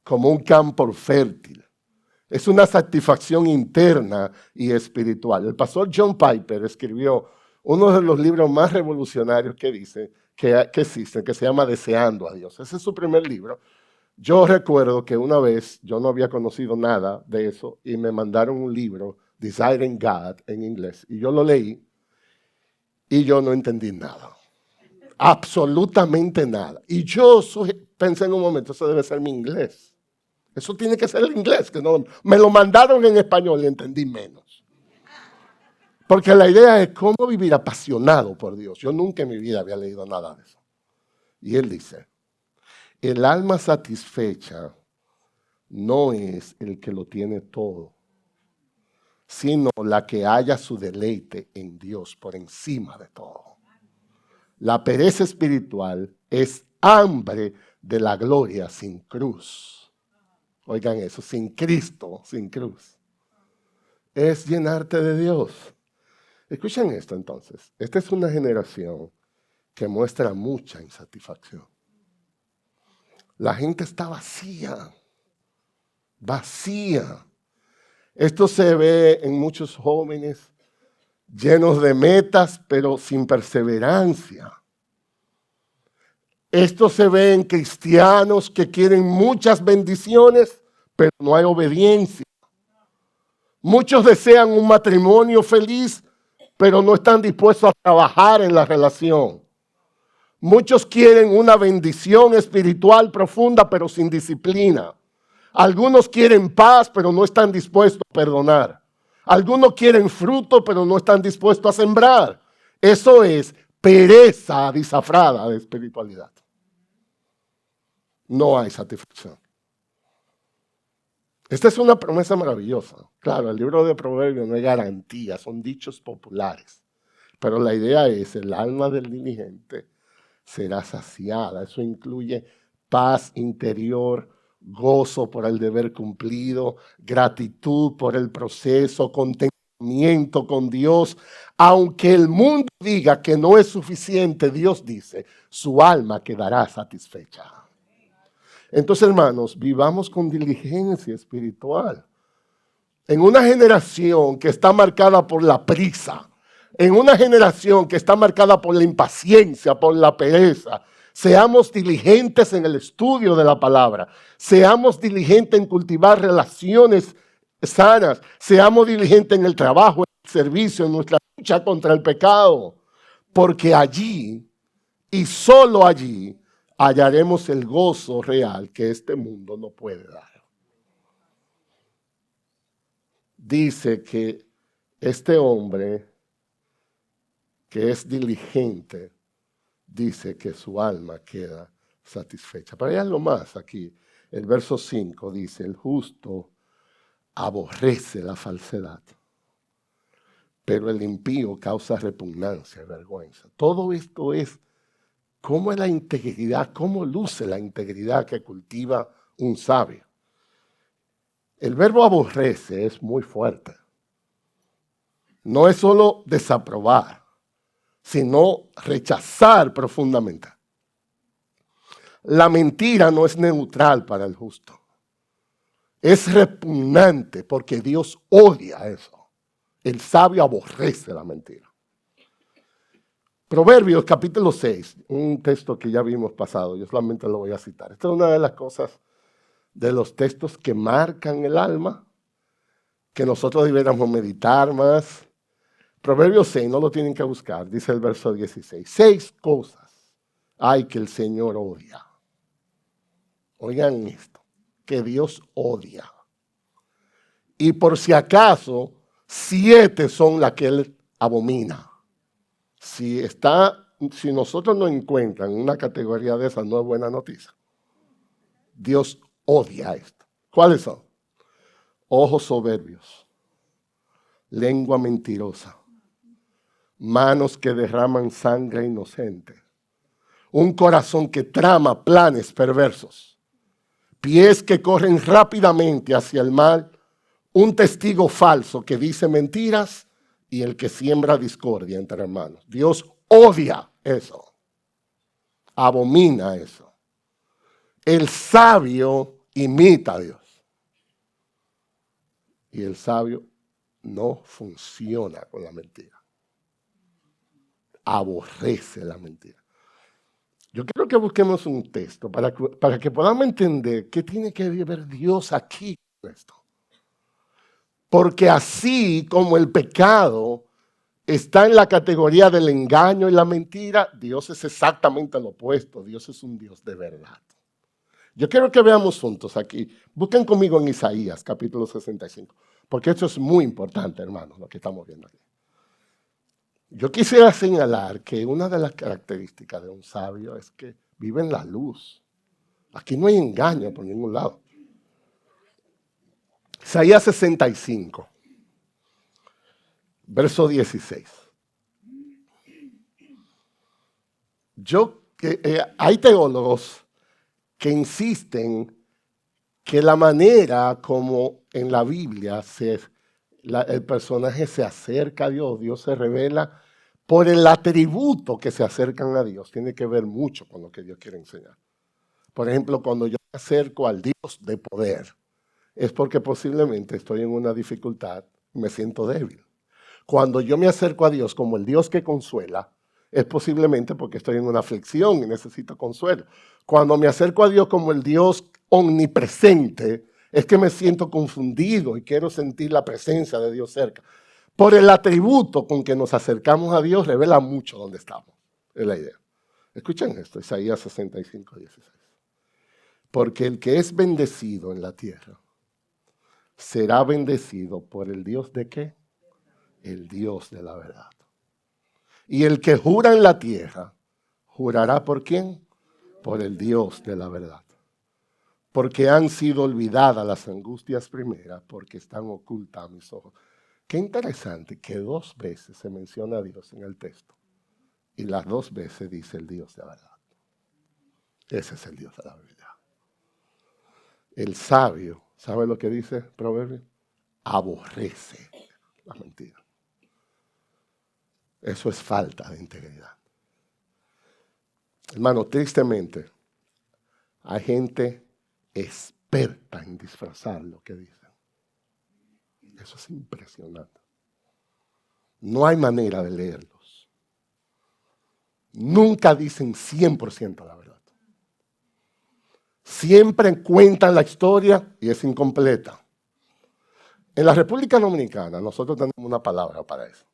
como un campo fértil. Es una satisfacción interna y espiritual. El pastor John Piper escribió uno de los libros más revolucionarios que existen, que se llama Deseando a Dios. Ese es su primer libro. Yo recuerdo que una vez yo no había conocido nada de eso y me mandaron un libro, Desiring God, en inglés. Y yo lo leí y yo no entendí nada. Absolutamente nada. Y yo pensé en un momento, eso debe ser mi inglés. Eso tiene que ser el inglés, que no, me lo mandaron en español y entendí menos. Porque la idea es cómo vivir apasionado por Dios. Yo nunca en mi vida había leído nada de eso. Y él dice, el alma satisfecha no es el que lo tiene todo, sino la que halla su deleite en Dios por encima de todo. La pereza espiritual es hambre de la gloria sin cruz. Oigan eso, sin Cristo, sin cruz. Es llenarte de Dios. Escuchen esto entonces. Esta es una generación que muestra mucha insatisfacción. La gente está vacía, vacía. Esto se ve en muchos jóvenes llenos de metas, pero sin perseverancia. Esto se ve en cristianos que quieren muchas bendiciones, pero no hay obediencia. Muchos desean un matrimonio feliz, pero no están dispuestos a trabajar en la relación. Muchos quieren una bendición espiritual profunda, pero sin disciplina. Algunos quieren paz, pero no están dispuestos a perdonar. Algunos quieren fruto, pero no están dispuestos a sembrar. Eso es pereza disfrazada de espiritualidad. No hay satisfacción. Esta es una promesa maravillosa. Claro, el libro de Proverbios no es garantía, son dichos populares. Pero la idea es, el alma del diligente será saciada. Eso incluye paz interior, gozo por el deber cumplido, gratitud por el proceso, contentamiento con Dios. Aunque el mundo diga que no es suficiente, Dios dice, su alma quedará satisfecha. Entonces, hermanos, vivamos con diligencia espiritual. En una generación que está marcada por la prisa, en una generación que está marcada por la impaciencia, por la pereza, seamos diligentes en el estudio de la palabra, seamos diligentes en cultivar relaciones sanas, seamos diligentes en el trabajo, en el servicio, en nuestra lucha contra el pecado, porque allí y solo allí hallaremos el gozo real que este mundo no puede dar. Dice que este hombre que es diligente, dice que su alma queda satisfecha. Pero hay algo más aquí. El verso 5 dice, el justo aborrece la falsedad, pero el impío causa repugnancia y vergüenza. Todo esto es cómo es la integridad, cómo luce la integridad que cultiva un sabio. El verbo aborrece es muy fuerte. No es solo desaprobar, sino rechazar profundamente. la mentira no es neutral para el justo. Es repugnante porque Dios odia eso. El sabio aborrece la mentira. Proverbios capítulo 6, un texto que ya vimos pasado, yo solamente lo voy a citar. Esta es una de las cosas, de los textos que marcan el alma, que nosotros deberíamos meditar más. Proverbios 6, no lo tienen que buscar, dice el verso 16. 6 cosas hay que el Señor odia. Oigan esto, que Dios odia. Y por si acaso, 7 son las que Él abomina. Si nosotros nos encuentran en una categoría de esas, no es buena noticia. Dios odia esto. ¿Cuáles son? Ojos soberbios, lengua mentirosa, manos que derraman sangre inocente, un corazón que trama planes perversos, pies que corren rápidamente hacia el mal, un testigo falso que dice mentiras y el que siembra discordia entre hermanos. Dios odia eso, abomina eso. El sabio imita a Dios y el sabio no funciona con la mentira. Aborrece la mentira. Yo quiero que busquemos un texto para que podamos entender qué tiene que ver Dios aquí con esto. Porque así como el pecado está en la categoría del engaño y la mentira, Dios es exactamente lo opuesto. Dios es un Dios de verdad. Yo quiero que veamos juntos aquí. Busquen conmigo en Isaías, capítulo 65. Porque esto es muy importante, hermanos, lo que estamos viendo aquí. Yo quisiera señalar que una de las características de un sabio es que vive en la luz. Aquí no hay engaño por ningún lado. Isaías 65, verso 16. Hay teólogos que insisten que la manera como en la Biblia el personaje se acerca a Dios, Dios se revela por el atributo que se acercan a Dios, tiene que ver mucho con lo que Dios quiere enseñar. Por ejemplo, cuando yo me acerco al Dios de poder, es porque posiblemente estoy en una dificultad y me siento débil. Cuando yo me acerco a Dios como el Dios que consuela, es posiblemente porque estoy en una aflicción y necesito consuelo. Cuando me acerco a Dios como el Dios omnipresente, es que me siento confundido y quiero sentir la presencia de Dios cerca. Por el atributo con que nos acercamos a Dios, revela mucho dónde estamos. Es la idea. Escuchen esto, Isaías 65, 16. Porque el que es bendecido en la tierra será bendecido por el Dios de ¿qué? El Dios de la verdad. Y el que jura en la tierra, ¿jurará por quién? Por el Dios de la verdad. Porque han sido olvidadas las angustias primeras, porque están ocultas a mis ojos. Qué interesante que 2 veces se menciona a Dios en el texto. Y las 2 veces dice el Dios de la verdad. Ese es el Dios de la verdad. El sabio, ¿sabe lo que dice Proverbio? Aborrece la mentira. Eso es falta de integridad. Hermano, tristemente, hay gente experta en disfrazar lo que dicen. Eso es impresionante. No hay manera de leerlos. Nunca dicen 100% la verdad. Siempre cuentan la historia y es incompleta. En la República Dominicana nosotros tenemos una palabra para eso.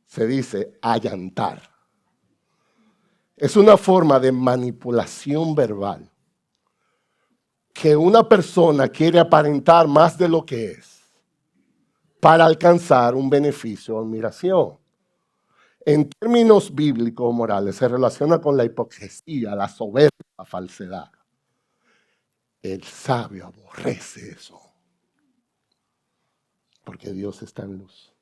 Se dice allantar. Es una forma de manipulación verbal que una persona quiere aparentar más de lo que es para alcanzar un beneficio o admiración. En términos bíblicos o morales se relaciona con la hipocresía, la soberbia, la falsedad. El sabio aborrece eso porque Dios está en luz.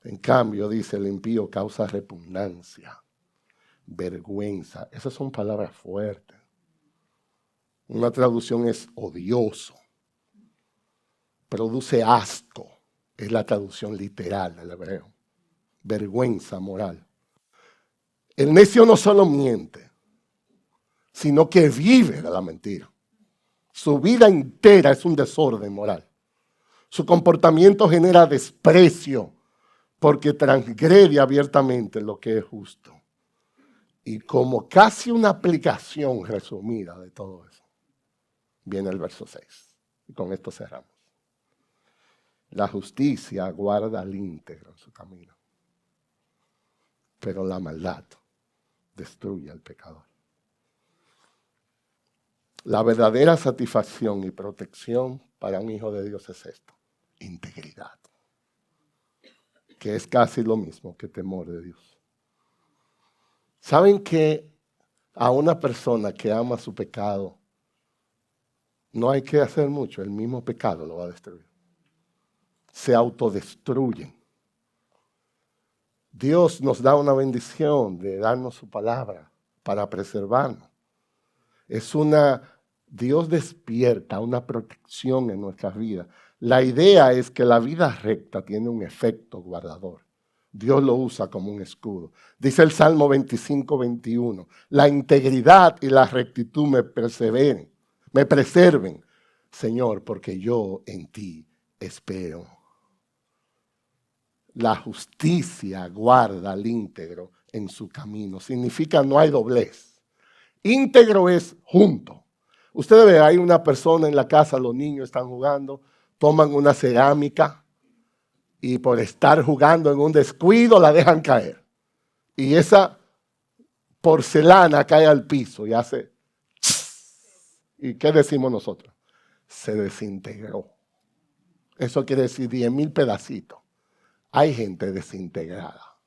En cambio, dice, el impío causa repugnancia, vergüenza. Esas son palabras fuertes. Una traducción es odioso. Produce asco. Es la traducción literal del hebreo. Vergüenza moral. El necio no solo miente, sino que vive de la mentira. Su vida entera es un desorden moral. Su comportamiento genera desprecio porque transgrede abiertamente lo que es justo. Y como casi una aplicación resumida de todo eso, viene el verso 6. Y con esto cerramos. La justicia guarda al íntegro en su camino, pero la maldad destruye al pecador. La verdadera satisfacción y protección para un hijo de Dios es esto: integridad, que es casi lo mismo que temor de Dios. ¿Saben que a una persona que ama su pecado no hay que hacer mucho? El mismo pecado lo va a destruir. Se autodestruyen. Dios nos da una bendición de darnos su palabra para preservarnos. Dios despierta una protección en nuestras vidas. La idea es que la vida recta tiene un efecto guardador. Dios lo usa como un escudo. Dice el Salmo 25, 21, la integridad y la rectitud me preserven, Señor, porque yo en ti espero. La justicia guarda al íntegro en su camino. Significa no hay doblez. Íntegro es junto. Ustedes ven, hay una persona en la casa, los niños están jugando, toman una cerámica y por estar jugando en un descuido la dejan caer. Y esa porcelana cae al piso y hace... ¿Y qué decimos nosotros? Se desintegró. Eso quiere decir 10,000 pedacitos. Hay gente desintegrada.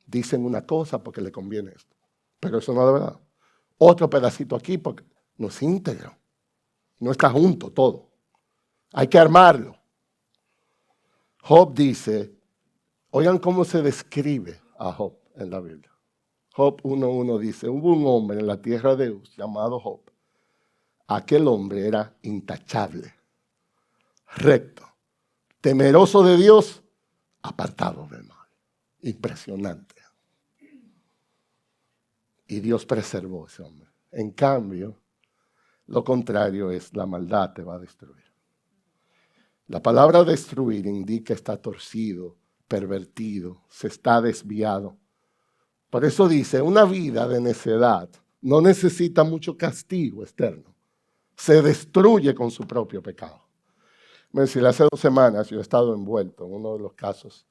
Dicen una cosa porque le conviene esto, pero eso no es verdad. Otro pedacito aquí porque no es íntegro. No está junto todo. Hay que armarlo. Job dice, oigan cómo se describe a Job en la Biblia. Job 1:1 dice, hubo un hombre en la tierra de Uz llamado Job. Aquel hombre era intachable, recto, temeroso de Dios, apartado del mal. Impresionante. Y Dios preservó a ese hombre. En cambio, lo contrario es la maldad te va a destruir. La palabra destruir indica está torcido, pervertido, se está desviado. Por eso dice, una vida de necedad no necesita mucho castigo externo. Se destruye con su propio pecado. Me decía, hace 2 semanas yo he estado envuelto en uno de los casos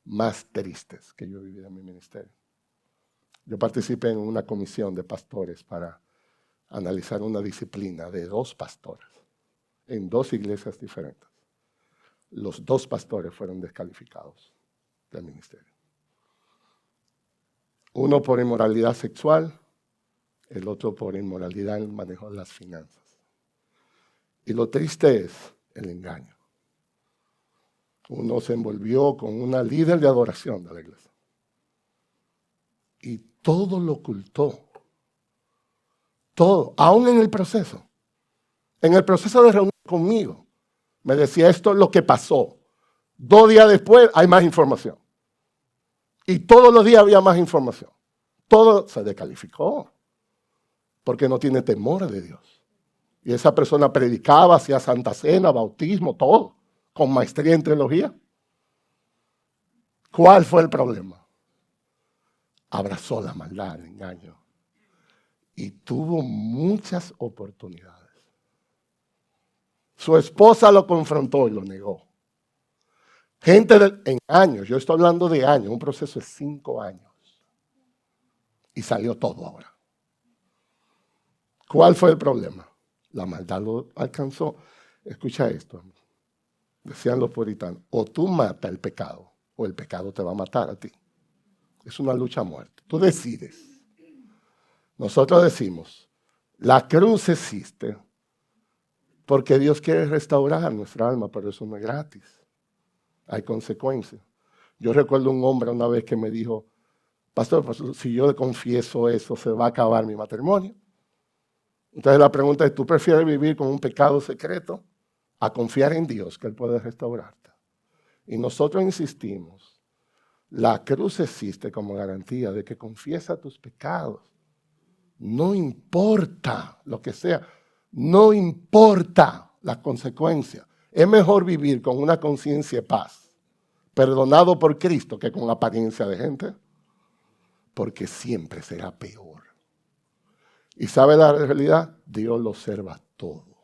más tristes que yo he vivido en mi ministerio. Yo participé en una comisión de pastores para analizar una disciplina de 2 pastores en 2 iglesias diferentes. Los 2 pastores fueron descalificados del ministerio. Uno por inmoralidad sexual, el otro por inmoralidad en el manejo de las finanzas. Y lo triste es el engaño. Uno se envolvió con una líder de adoración de la iglesia. Y todo lo ocultó. Todo, aún en el proceso. En el proceso de reunión conmigo. Me decía, esto es lo que pasó. 2 días después hay más información. Y todos los días había más información. Todo se descalificó. Porque no tiene temor de Dios. Y esa persona predicaba, hacía Santa Cena, bautismo, todo. Con maestría en teología. ¿Cuál fue el problema? Abrazó la maldad, el engaño. Y tuvo muchas oportunidades. Su esposa lo confrontó y lo negó. En años, yo estoy hablando de años, un proceso de 5 años. Y salió todo ahora. ¿Cuál fue el problema? La maldad lo alcanzó. Escucha esto. Decían los puritanos, o tú matas el pecado, o el pecado te va a matar a ti. Es una lucha a muerte. Tú decides. Nosotros decimos, la cruz existe porque Dios quiere restaurar nuestra alma, pero eso no es gratis. Hay consecuencias. Yo recuerdo un hombre una vez que me dijo, pastor, pues, si yo confieso eso, se va a acabar mi matrimonio. Entonces la pregunta es, ¿tú prefieres vivir con un pecado secreto a confiar en Dios que Él puede restaurarte? Y nosotros insistimos, la cruz existe como garantía de que confiesa tus pecados No importa lo que sea, no importa las consecuencias. Es mejor vivir con una conciencia de paz, perdonado por Cristo, que con apariencia de gente, porque siempre será peor. ¿Y sabe la realidad? Dios lo observa todo.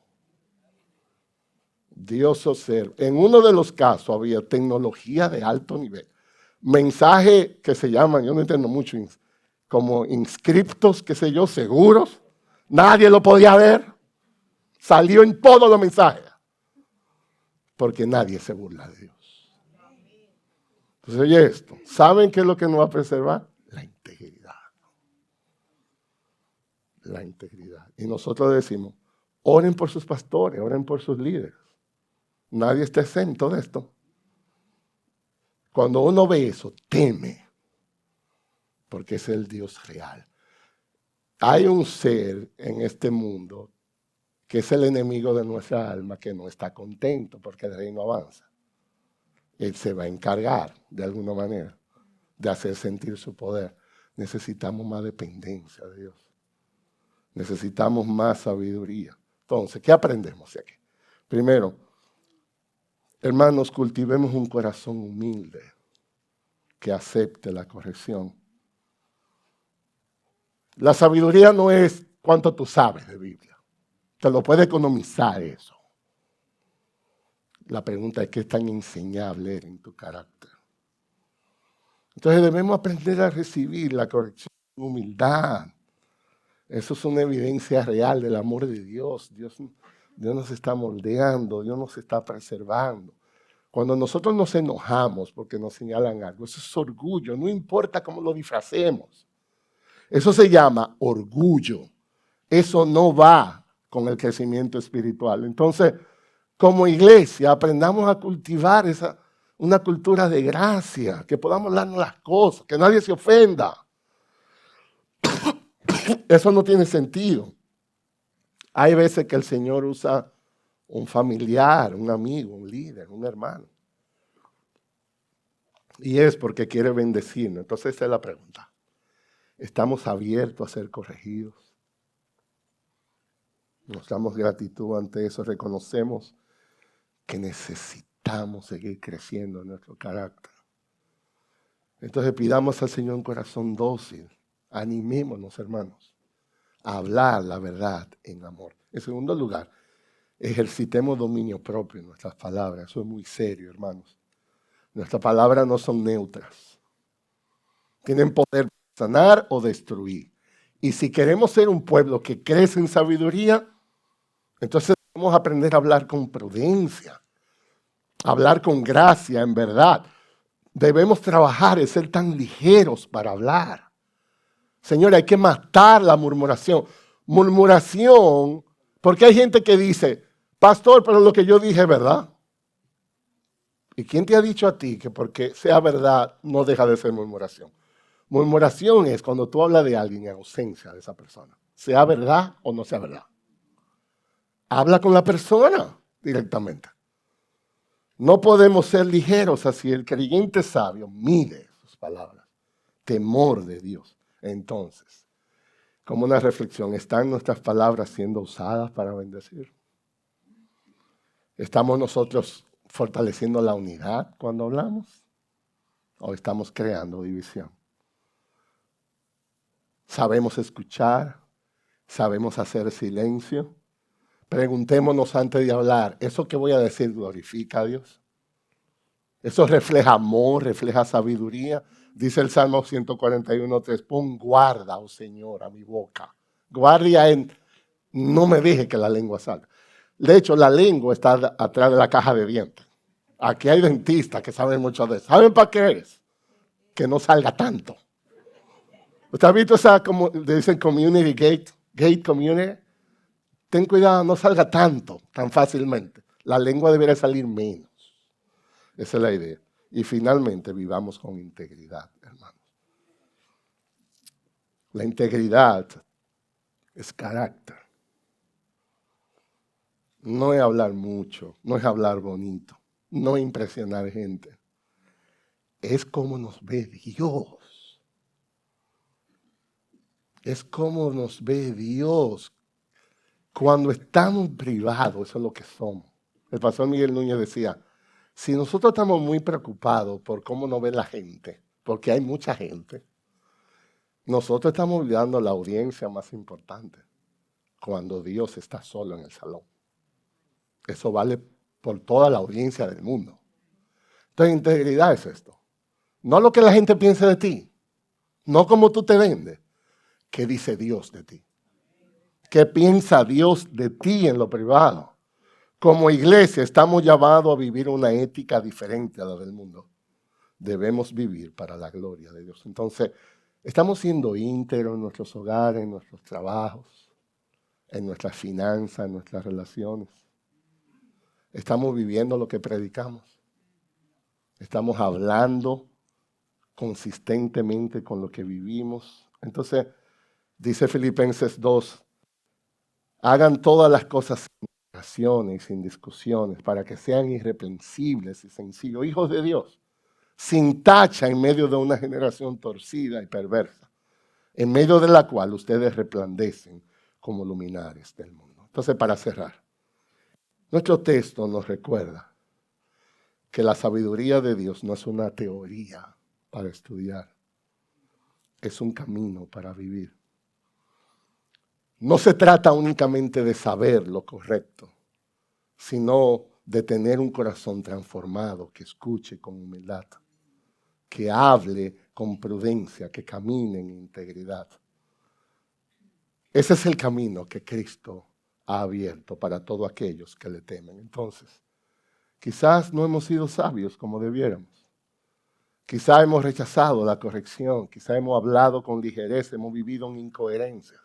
Dios observa. En uno de los casos había tecnología de alto nivel. Mensajes que se llaman, yo no entiendo mucho, como inscriptos, qué sé yo, seguros. Nadie lo podía ver. Salió en todos los mensajes. Porque nadie se burla de Dios. Entonces, oye esto. ¿Saben qué es lo que nos va a preservar? La integridad. La integridad. Y nosotros decimos, oren por sus pastores, oren por sus líderes. Nadie está exento de esto. Cuando uno ve eso, teme, porque es el Dios real. Hay un ser en este mundo que es el enemigo de nuestra alma, que no está contento porque el reino avanza. Él se va a encargar, de alguna manera, de hacer sentir su poder. Necesitamos más dependencia de Dios. Necesitamos más sabiduría. Entonces, ¿qué aprendemos de aquí? Primero, hermanos, cultivemos un corazón humilde que acepte la corrección. La sabiduría no es cuánto tú sabes de Biblia. Te lo puede economizar eso. La pregunta es qué tan enseñable eres en tu carácter. Entonces debemos aprender a recibir la corrección con humildad. Eso es una evidencia real del amor de Dios. Dios nos está moldeando, Dios nos está preservando. Cuando nosotros nos enojamos porque nos señalan algo, eso es orgullo, no importa cómo lo disfracemos. Eso se llama orgullo. Eso no va con el crecimiento espiritual. Entonces, como iglesia, aprendamos a cultivar una cultura de gracia, que podamos darnos las cosas, que nadie se ofenda. Eso no tiene sentido. Hay veces que el Señor usa un familiar, un amigo, un líder, un hermano. Y es porque quiere bendecirnos. Entonces esa es la pregunta. ¿Estamos abiertos a ser corregidos? Nos damos gratitud ante eso. Reconocemos que necesitamos seguir creciendo en nuestro carácter. Entonces pidamos al Señor un corazón dócil. Animémonos, hermanos, a hablar la verdad en amor. En segundo lugar, ejercitemos dominio propio en nuestras palabras. Eso es muy serio, hermanos. Nuestras palabras no son neutras. Tienen poder para sanar o destruir. Y si queremos ser un pueblo que crece en sabiduría, entonces debemos aprender a hablar con prudencia, hablar con gracia, en verdad. Debemos trabajar en ser tan ligeros para hablar. Señor, hay que matar la murmuración. Murmuración, porque hay gente que dice, pastor, pero lo que yo dije es verdad. ¿Y quién te ha dicho a ti que porque sea verdad no deja de ser murmuración? Murmuración es cuando tú hablas de alguien en ausencia de esa persona, sea verdad o no sea verdad. Habla con la persona directamente. No podemos ser ligeros así. El creyente sabio mide sus palabras. Temor de Dios. Entonces, como una reflexión, ¿están nuestras palabras siendo usadas para bendecir? ¿Estamos nosotros fortaleciendo la unidad cuando hablamos? ¿O estamos creando división? ¿Sabemos escuchar? ¿Sabemos hacer silencio? Preguntémonos antes de hablar, ¿eso que voy a decir glorifica a Dios? ¿Eso refleja amor, refleja sabiduría? Dice el Salmo 141:3, pon guarda, oh Señor, a mi boca. Guardia no me deje que la lengua salga. De hecho, la lengua está atrás de la caja de dientes. Aquí hay dentistas que saben mucho de eso. ¿Saben para qué es? Que no salga tanto. ¿Usted ha visto esa, como dicen, community gate community? Ten cuidado, no salga tanto, tan fácilmente. La lengua debería salir menos. Esa es la idea. Y finalmente vivamos con integridad, hermanos. La integridad es carácter. No es hablar mucho, no es hablar bonito, no es impresionar gente. Es como nos ve Dios. Es como nos ve Dios cuando estamos privados. Eso es lo que somos. El pastor Miguel Núñez decía, si nosotros estamos muy preocupados por cómo nos ve la gente, porque hay mucha gente, nosotros estamos olvidando la audiencia más importante, cuando Dios está solo en el salón. Eso vale por toda la audiencia del mundo. Entonces, integridad es esto. No lo que la gente piense de ti, no como tú te vendes. ¿Qué dice Dios de ti? ¿Qué piensa Dios de ti en lo privado? Como iglesia estamos llamados a vivir una ética diferente a la del mundo. Debemos vivir para la gloria de Dios. Entonces, estamos siendo íntegros en nuestros hogares, en nuestros trabajos, en nuestras finanzas, en nuestras relaciones. Estamos viviendo lo que predicamos. Estamos hablando consistentemente con lo que vivimos. Entonces, dice Filipenses 2, hagan todas las cosas sin oraciones, sin discusiones, para que sean irreprensibles y sencillos, hijos de Dios, sin tacha en medio de una generación torcida y perversa, en medio de la cual ustedes resplandecen como luminares del mundo. Entonces, para cerrar, nuestro texto nos recuerda que la sabiduría de Dios no es una teoría para estudiar, es un camino para vivir. No se trata únicamente de saber lo correcto, sino de tener un corazón transformado que escuche con humildad, que hable con prudencia, que camine en integridad. Ese es el camino que Cristo ha abierto para todos aquellos que le temen. Entonces, quizás no hemos sido sabios como debiéramos. Quizás hemos rechazado la corrección, quizás hemos hablado con ligereza, hemos vivido en incoherencias.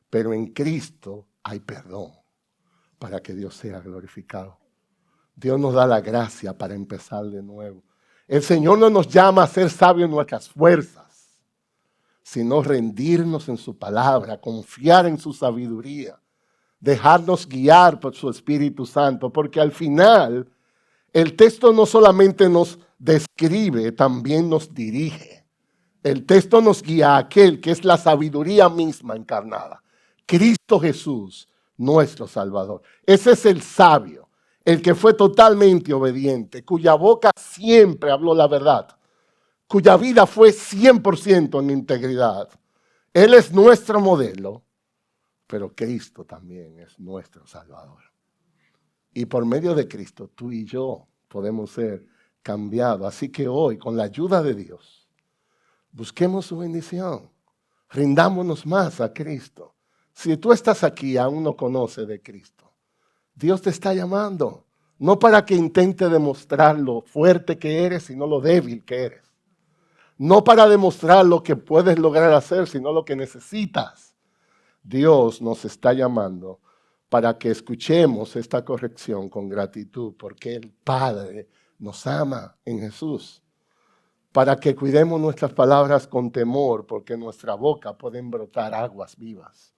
Pero en Cristo hay perdón para que Dios sea glorificado. Dios nos da la gracia para empezar de nuevo. El Señor no nos llama a ser sabios en nuestras fuerzas, sino rendirnos en su palabra, confiar en su sabiduría, dejarnos guiar por su Espíritu Santo, porque al final el texto no solamente nos describe, también nos dirige. El texto nos guía a aquel que es la sabiduría misma encarnada. Cristo Jesús, nuestro Salvador. Ese es el sabio, el que fue totalmente obediente, cuya boca siempre habló la verdad, cuya vida fue 100% en integridad. Él es nuestro modelo, pero Cristo también es nuestro Salvador. Y por medio de Cristo, tú y yo podemos ser cambiados. Así que hoy, con la ayuda de Dios, busquemos su bendición. Rindámonos más a Cristo. Si tú estás aquí y aún no conoces de Cristo, Dios te está llamando. No para que intente demostrar lo fuerte que eres, sino lo débil que eres. No para demostrar lo que puedes lograr hacer, sino lo que necesitas. Dios nos está llamando para que escuchemos esta corrección con gratitud, porque el Padre nos ama en Jesús. Para que cuidemos nuestras palabras con temor, porque en nuestra boca pueden brotar aguas vivas.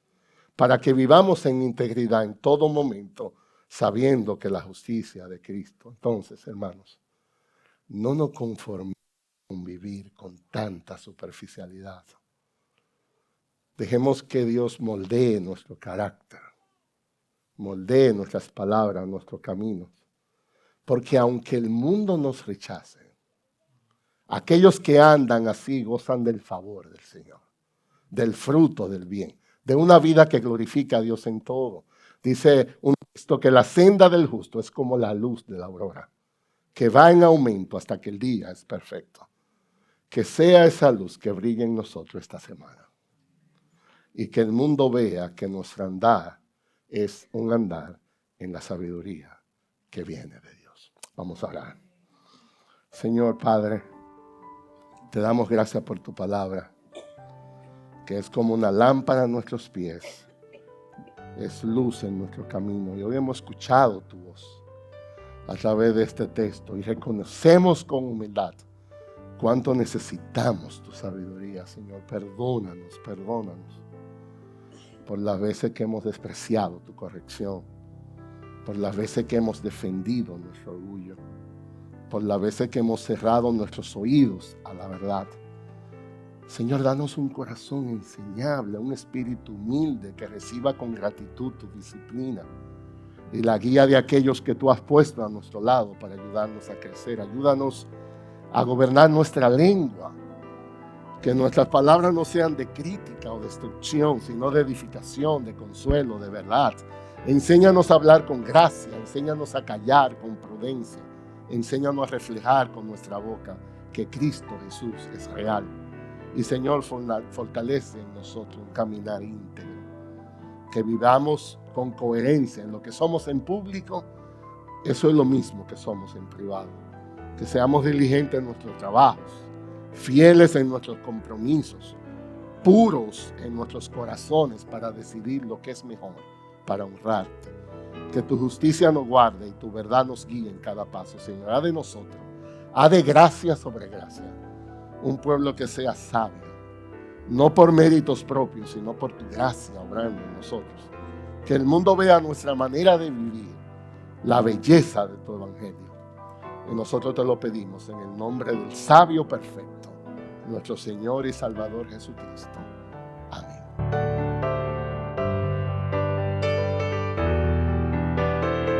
Para que vivamos en integridad en todo momento, sabiendo que la justicia de Cristo. Entonces, hermanos, no nos conformemos con vivir con tanta superficialidad. Dejemos que Dios moldee nuestro carácter, moldee nuestras palabras, nuestros caminos. Porque aunque el mundo nos rechace, aquellos que andan así gozan del favor del Señor, del fruto del bien, de una vida que glorifica a Dios en todo. Dice un texto que la senda del justo es como la luz de la aurora, que va en aumento hasta que el día es perfecto. Que sea esa luz que brille en nosotros esta semana. Y que el mundo vea que nuestro andar es un andar en la sabiduría que viene de Dios. Vamos a orar. Señor Padre, te damos gracias por tu palabra, que es como una lámpara a nuestros pies, es luz en nuestro camino. Y hoy hemos escuchado tu voz a través de este texto y reconocemos con humildad cuánto necesitamos tu sabiduría, Señor. Perdónanos, perdónanos por las veces que hemos despreciado tu corrección, por las veces que hemos defendido nuestro orgullo, por las veces que hemos cerrado nuestros oídos a la verdad. Señor, danos un corazón enseñable, un espíritu humilde que reciba con gratitud tu disciplina y la guía de aquellos que tú has puesto a nuestro lado para ayudarnos a crecer. Ayúdanos a gobernar nuestra lengua, que nuestras palabras no sean de crítica o destrucción, sino de edificación, de consuelo, de verdad. Enséñanos a hablar con gracia, enséñanos a callar con prudencia, enséñanos a reflejar con nuestra boca que Cristo Jesús es real. Y Señor, fortalece en nosotros un caminar íntegro, que vivamos con coherencia en lo que somos en público. Eso es lo mismo que somos en privado. Que seamos diligentes en nuestros trabajos, fieles en nuestros compromisos, puros en nuestros corazones para decidir lo que es mejor, para honrarte. Que tu justicia nos guarde y tu verdad nos guíe en cada paso. Señor, haz de nosotros, haz de gracia sobre gracia, un pueblo que sea sabio, no por méritos propios, sino por tu gracia obrando en nosotros. Que el mundo vea nuestra manera de vivir, la belleza de tu evangelio. Y nosotros te lo pedimos en el nombre del sabio perfecto, nuestro Señor y Salvador Jesucristo.